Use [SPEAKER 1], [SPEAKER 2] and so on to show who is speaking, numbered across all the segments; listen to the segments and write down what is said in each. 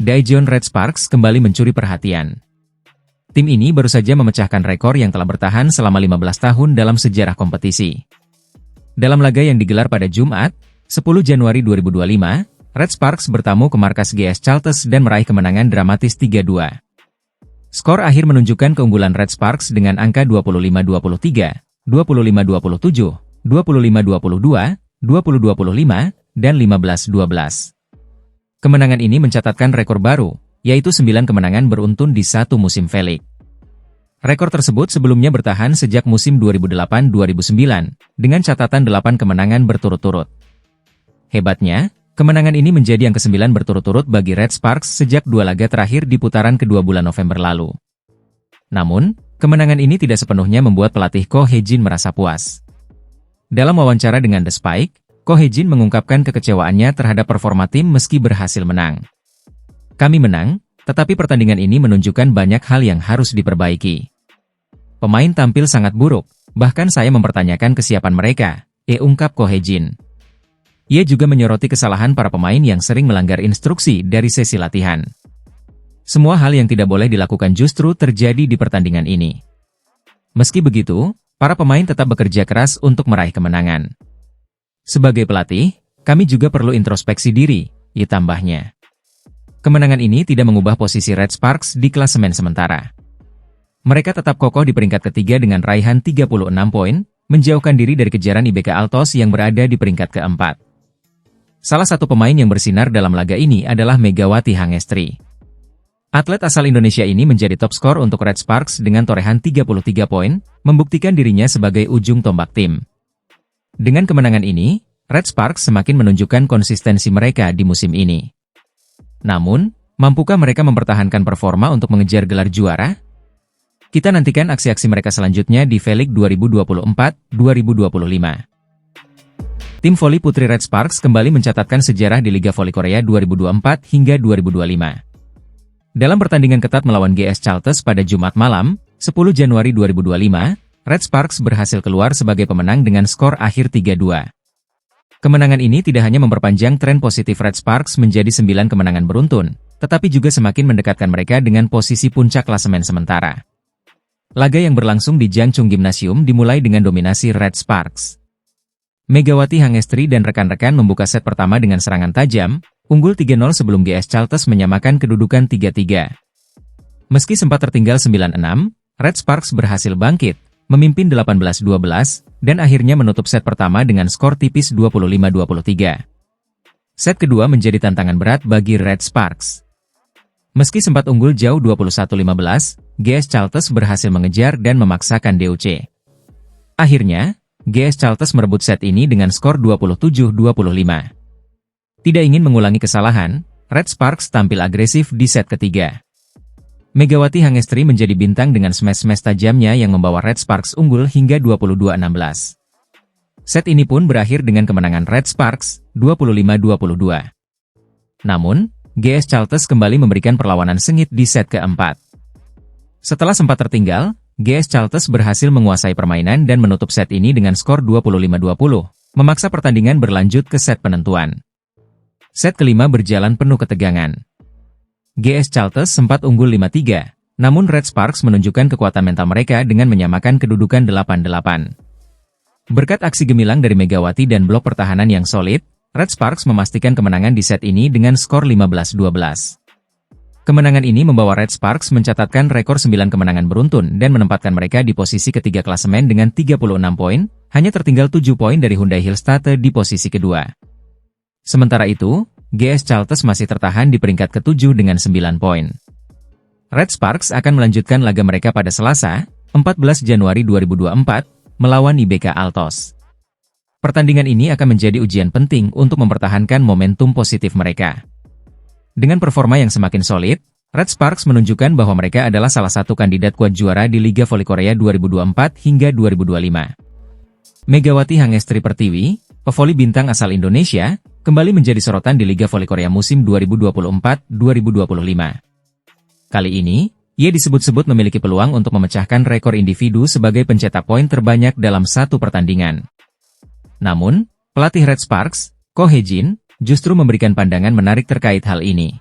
[SPEAKER 1] Daejeon Red Sparks kembali mencuri perhatian. Tim ini baru saja memecahkan rekor yang telah bertahan selama 15 tahun dalam sejarah kompetisi. Dalam laga yang digelar pada Jumat, 10 Januari 2025, Red Sparks bertamu ke markas GS Chalters dan meraih kemenangan dramatis 3-2. Skor akhir menunjukkan keunggulan Red Sparks dengan angka 25-23, 25-27, 25-22, 20-25, dan 15-12. Kemenangan ini mencatatkan rekor baru, yaitu 9 kemenangan beruntun di satu musim V-League. Rekor tersebut sebelumnya bertahan sejak musim 2008-2009, dengan catatan 8 kemenangan berturut-turut. Hebatnya, kemenangan ini menjadi yang ke-9 berturut-turut bagi Red Sparks sejak 2 laga terakhir di putaran kedua bulan November lalu. Namun, kemenangan ini tidak sepenuhnya membuat pelatih Ko Hee-jin merasa puas. Dalam wawancara dengan The Spike, Ko Hee-jin mengungkapkan kekecewaannya terhadap performa tim meski berhasil menang. Kami menang, tetapi pertandingan ini menunjukkan banyak hal yang harus diperbaiki. Pemain tampil sangat buruk, bahkan saya mempertanyakan kesiapan mereka, ungkap Ko Hee-jin. Ia juga menyoroti kesalahan para pemain yang sering melanggar instruksi dari sesi latihan. Semua hal yang tidak boleh dilakukan justru terjadi di pertandingan ini. Meski begitu, para pemain tetap bekerja keras untuk meraih kemenangan. Sebagai pelatih, kami juga perlu introspeksi diri, tambahnya. Kemenangan ini tidak mengubah posisi Red Sparks di klasemen sementara. Mereka tetap kokoh di peringkat ketiga dengan raihan 36 poin, menjauhkan diri dari kejaran IBK Altos yang berada di peringkat keempat. Salah satu pemain yang bersinar dalam laga ini adalah Megawati Hangestri. Atlet asal Indonesia ini menjadi top skor untuk Red Sparks dengan torehan 33 poin, membuktikan dirinya sebagai ujung tombak tim. Dengan kemenangan ini, Red Sparks semakin menunjukkan konsistensi mereka di musim ini. Namun, mampukah mereka mempertahankan performa untuk mengejar gelar juara? Kita nantikan aksi-aksi mereka selanjutnya di V-League 2024-2025. Tim voli putri Red Sparks kembali mencatatkan sejarah di Liga Voli Korea 2024 hingga 2025. Dalam pertandingan ketat melawan GS Chalters pada Jumat malam, 10 Januari 2025, Red Sparks berhasil keluar sebagai pemenang dengan skor akhir 3-2. Kemenangan ini tidak hanya memperpanjang tren positif Red Sparks menjadi 9 kemenangan beruntun, tetapi juga semakin mendekatkan mereka dengan posisi puncak klasemen sementara. Laga yang berlangsung di Jangchung Gymnasium dimulai dengan dominasi Red Sparks. Megawati Hangestri dan rekan-rekan membuka set pertama dengan serangan tajam, unggul 3-0 sebelum GS Chalters menyamakan kedudukan 3-3. Meski sempat tertinggal 9-6, Red Sparks berhasil bangkit, memimpin 18-12, dan akhirnya menutup set pertama dengan skor tipis 25-23. Set kedua menjadi tantangan berat bagi Red Sparks. Meski sempat unggul jauh 21-15, GS Chalters berhasil mengejar dan memaksakan DOC. Akhirnya, GS Chalters merebut set ini dengan skor 27-25. Tidak ingin mengulangi kesalahan, Red Sparks tampil agresif di set ketiga. Megawati Hangestri menjadi bintang dengan smash-smash tajamnya yang membawa Red Sparks unggul hingga 22-16. Set ini pun berakhir dengan kemenangan Red Sparks, 25-22. Namun, GS Chalters kembali memberikan perlawanan sengit di set keempat. Setelah sempat tertinggal, GS Chalters berhasil menguasai permainan dan menutup set ini dengan skor 25-20, memaksa pertandingan berlanjut ke set penentuan. Set kelima berjalan penuh ketegangan. GS Chalters sempat unggul 5-3, namun Red Sparks menunjukkan kekuatan mental mereka dengan menyamakan kedudukan 8-8. Berkat aksi gemilang dari Megawati dan blok pertahanan yang solid, Red Sparks memastikan kemenangan di set ini dengan skor 15-12. Kemenangan ini membawa Red Sparks mencatatkan rekor 9 kemenangan beruntun dan menempatkan mereka di posisi ketiga klasemen dengan 36 poin, hanya tertinggal 7 poin dari Hyundai Hillstatte di posisi kedua. Sementara itu, GS Chalters masih tertahan di peringkat ke-7 dengan 9 poin. Red Sparks akan melanjutkan laga mereka pada Selasa, 14 Januari 2024, melawan IBK Altos. Pertandingan ini akan menjadi ujian penting untuk mempertahankan momentum positif mereka. Dengan performa yang semakin solid, Red Sparks menunjukkan bahwa mereka adalah salah satu kandidat kuat juara di Liga Voli Korea 2024 hingga 2025. Megawati Hangestri Pertiwi, pevoli bintang asal Indonesia, kembali menjadi sorotan di Liga Voli Korea musim 2024-2025. Kali ini, ia disebut-sebut memiliki peluang untuk memecahkan rekor individu sebagai pencetak poin terbanyak dalam satu pertandingan. Namun, pelatih Red Sparks, Ko Hee-jin, justru memberikan pandangan menarik terkait hal ini.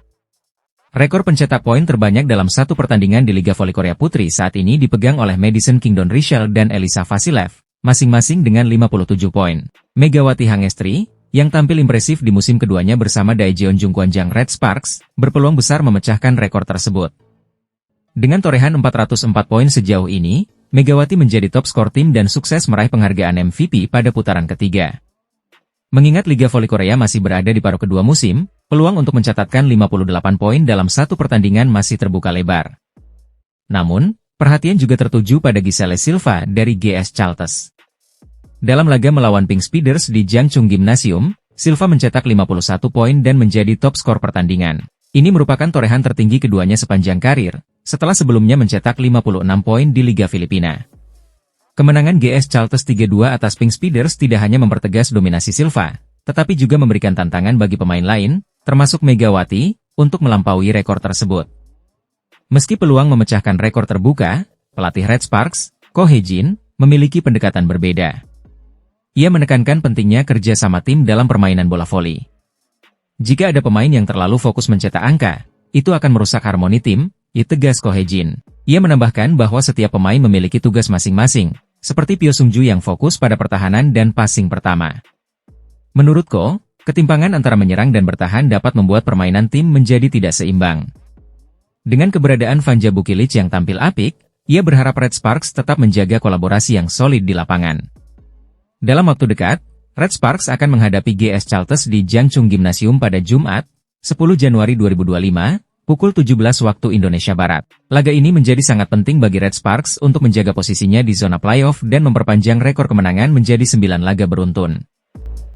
[SPEAKER 1] Rekor pencetak poin terbanyak dalam satu pertandingan di Liga Voli Korea Putri saat ini dipegang oleh Madison Kingdon Richel dan Elisa Vasilev, masing-masing dengan 57 poin. Megawati Hangestri, yang tampil impresif di musim keduanya bersama Daejeon Jungkwanjang Red Sparks, berpeluang besar memecahkan rekor tersebut. Dengan torehan 404 poin sejauh ini, Megawati menjadi top skor tim dan sukses meraih penghargaan MVP pada putaran ketiga. Mengingat Liga Voli Korea masih berada di paruh kedua musim, peluang untuk mencatatkan 58 poin dalam satu pertandingan masih terbuka lebar. Namun, perhatian juga tertuju pada Giselle Silva dari GS Chalters. Dalam laga melawan Pink Speeders di Jangchung Gymnasium, Silva mencetak 51 poin dan menjadi top skor pertandingan. Ini merupakan torehan tertinggi keduanya sepanjang karir, setelah sebelumnya mencetak 56 poin di Liga Filipina. Kemenangan GS Chalters 3-2 atas Pink Speeders tidak hanya mempertegas dominasi Silva, tetapi juga memberikan tantangan bagi pemain lain, termasuk Megawati, untuk melampaui rekor tersebut. Meski peluang memecahkan rekor terbuka, pelatih Red Sparks, Ko Hye-jin, memiliki pendekatan berbeda. Ia menekankan pentingnya kerja sama tim dalam permainan bola voli. Jika ada pemain yang terlalu fokus mencetak angka, itu akan merusak harmoni tim, tegas Ko Hye-jin. Ia menambahkan bahwa setiap pemain memiliki tugas masing-masing, seperti Pyo Sung-ju yang fokus pada pertahanan dan passing pertama. Menurut Ko, ketimpangan antara menyerang dan bertahan dapat membuat permainan tim menjadi tidak seimbang. Dengan keberadaan Vanja Bukilic yang tampil apik, ia berharap Red Sparks tetap menjaga kolaborasi yang solid di lapangan. Dalam waktu dekat, Red Sparks akan menghadapi GS Chalters di Jangchung Gymnasium pada Jumat, 10 Januari 2025, pukul 17 waktu Indonesia Barat. Laga ini menjadi sangat penting bagi Red Sparks untuk menjaga posisinya di zona playoff dan memperpanjang rekor kemenangan menjadi 9 laga beruntun.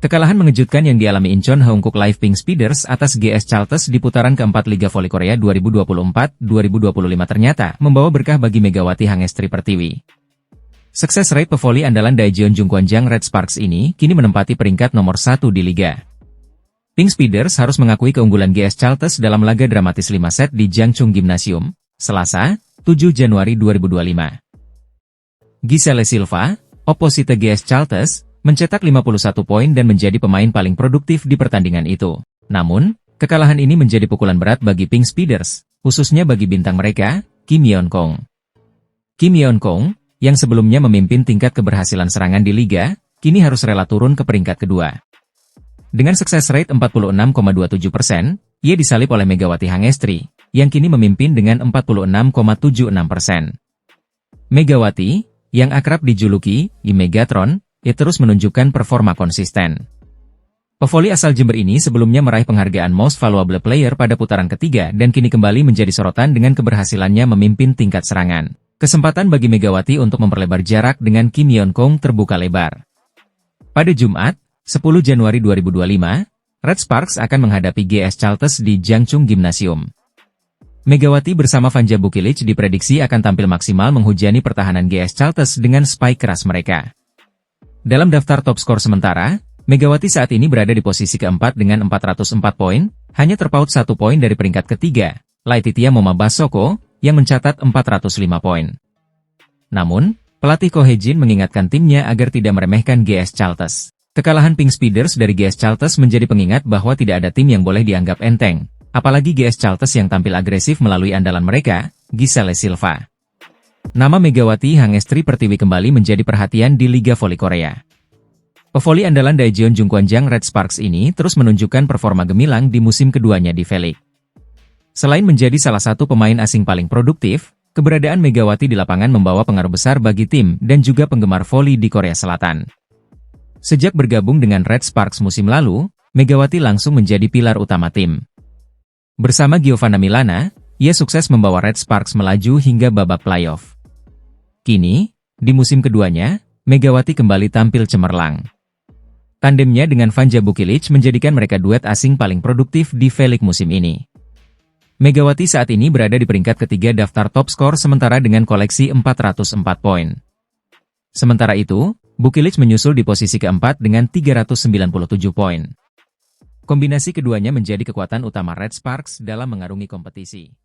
[SPEAKER 1] Kekalahan mengejutkan yang dialami Incheon Haeunkook Live Pink Speeders atas GS Chalters di putaran keempat Liga Voli Korea 2024-2025 ternyata membawa berkah bagi Megawati Hangestri Pertiwi. Sukses rate pevoli andalan Daejeon Jungkwanjang Red Sparks ini kini menempati peringkat nomor 1 di Liga. Pink Speeders harus mengakui keunggulan GS Chalters dalam laga dramatis 5 set di Jangchung Gymnasium, Selasa, 7 Januari 2025. Giselle Silva, oposite GS Chalters, mencetak 51 poin dan menjadi pemain paling produktif di pertandingan itu. Namun, kekalahan ini menjadi pukulan berat bagi Pink Speeders, khususnya bagi bintang mereka, Kim Yeon-kong. Kim Yeon-kong, yang sebelumnya memimpin tingkat keberhasilan serangan di liga, kini harus rela turun ke peringkat kedua. Dengan sukses rate 46,27%, ia disalip oleh Megawati Hangestri, yang kini memimpin dengan 46,76%. Megawati, yang akrab dijuluki Megatron, terus menunjukkan performa konsisten. Pevoli asal Jember ini sebelumnya meraih penghargaan Most Valuable Player pada putaran ketiga dan kini kembali menjadi sorotan dengan keberhasilannya memimpin tingkat serangan. Kesempatan bagi Megawati untuk memperlebar jarak dengan Kim Yeon-kong terbuka lebar. Pada Jumat, 10 Januari 2025, Red Sparks akan menghadapi GS Chalters di Jangchung Gymnasium. Megawati bersama Vanja Bukilic diprediksi akan tampil maksimal menghujani pertahanan GS Chalters dengan spike keras mereka. Dalam daftar top skor sementara, Megawati saat ini berada di posisi keempat dengan 404 poin, hanya terpaut 1 poin dari peringkat ketiga, Laetitia Moma Basoko, yang mencatat 405 poin. Namun, pelatih Ko Hye-jin mengingatkan timnya agar tidak meremehkan GS Chalters. Kekalahan Pink Speeders dari GS Chalters menjadi pengingat bahwa tidak ada tim yang boleh dianggap enteng, apalagi GS Chalters yang tampil agresif melalui andalan mereka, Giselle Silva. Nama Megawati Hangestri Pertiwi kembali menjadi perhatian di Liga Voli Korea. Pevoli andalan Daejeon Jungkwanjang Red Sparks ini terus menunjukkan performa gemilang di musim keduanya di V-League. Selain menjadi salah satu pemain asing paling produktif, keberadaan Megawati di lapangan membawa pengaruh besar bagi tim dan juga penggemar voli di Korea Selatan. Sejak bergabung dengan Red Sparks musim lalu, Megawati langsung menjadi pilar utama tim. Bersama Giovanna Milana, ia sukses membawa Red Sparks melaju hingga babak playoff. Kini, di musim keduanya, Megawati kembali tampil cemerlang. Tandemnya dengan Vanja Bukilic menjadikan mereka duet asing paling produktif di V-League musim ini. Megawati saat ini berada di peringkat ketiga daftar top skor sementara dengan koleksi 404 poin. Sementara itu, Bukilic menyusul di posisi keempat dengan 397 poin. Kombinasi keduanya menjadi kekuatan utama Red Sparks dalam mengarungi kompetisi.